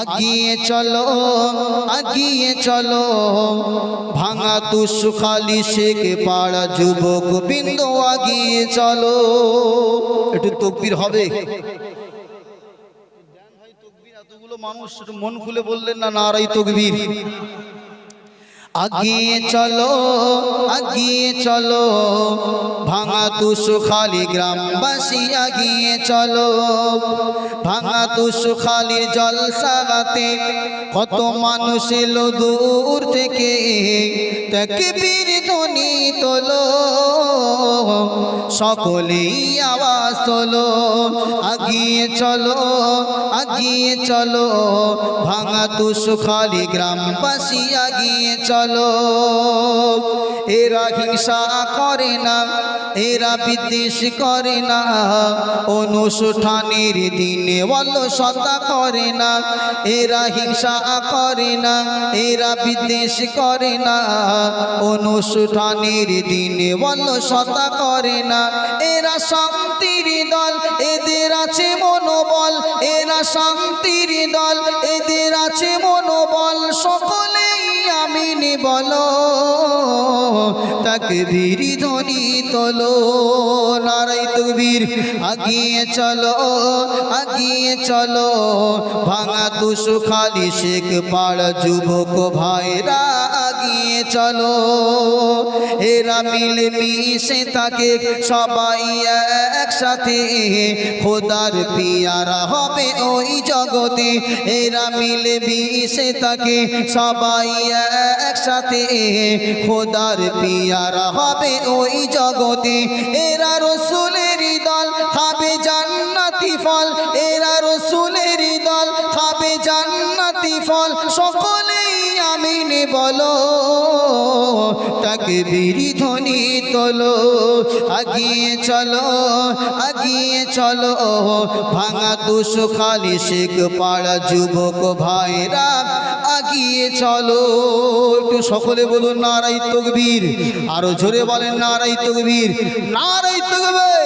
আগিয়ে চলো আগিয়ে চলো ভাঙা তুষখালী শেখ পাড়া যুবক বৃন্দ আগিয়ে চলো। একটু তাকবীর হবে? এতগুলো মানুষ মন খুলে বললেন না নারায়ে তাকবীর। আগিয়ে চলো আগিয়ে চলো ভাঙা তুষখালী গ্রামবাসী আগিয়ে চলো। ভাঙা তুষখালীর জলসাতে কত মানুষ এলো দূর থেকে, তাকবীর ধ্বনি তোলো সকলেই আওয়াজ তোলো। আগিয়ে চলো আগিয়ে চলো ভাঙা তুষখালী গ্রামবাসী আগিয়ে চলো। এরা হিংসা করে না, এরা বিদ্বেষ করে না, অনুষ্ঠানের দিনে অলসতা করে না। এরা হিংসা করে না, এরা বিদ্বেষ করে না, অনুষ্ঠানের দিনে অলসতা করে না। এরা শান্তির দল, এদের আছে মনোবল, এরা শান্তির দল, এদের আছে মনোবল। সকলেই আমিন বলো, তাকবীর ধ্বনি তোলো নারায়ে তাকবীর। আগিয়ে চলো আগিয়ে চলো ভাঙা তুষখালী শেখ পাড়া যুবক ভাইরা আগিয়ে চলো। এরা মিলেমিশে থাকে সবাই একসাথে, খোদার পিয়ারা হবে ওই জগতে। এরা মিলেমিশে থাকে সবাই একসাথে, খোদার পিয়ারা হবে ওই জগতে। এরা রসুলের দল খাবে জান্নাতি ফল, এরা রসুলের দল খাবে জান্নাতি ফল। সকলেই আমিন বলো, তাকবীর ধ্বনি তোলো। আগিয়ে চলো আগিয়ে চলো ভাঙা তুষখালী শেখ পাড়া যুবক ভাইরা আগিয়ে চলো। একটু সকলে বলুন নারায়ে তাকবীর। আরো জোরে বলেন নারায়ে তাকবীর, নারায়ে তাকবীর।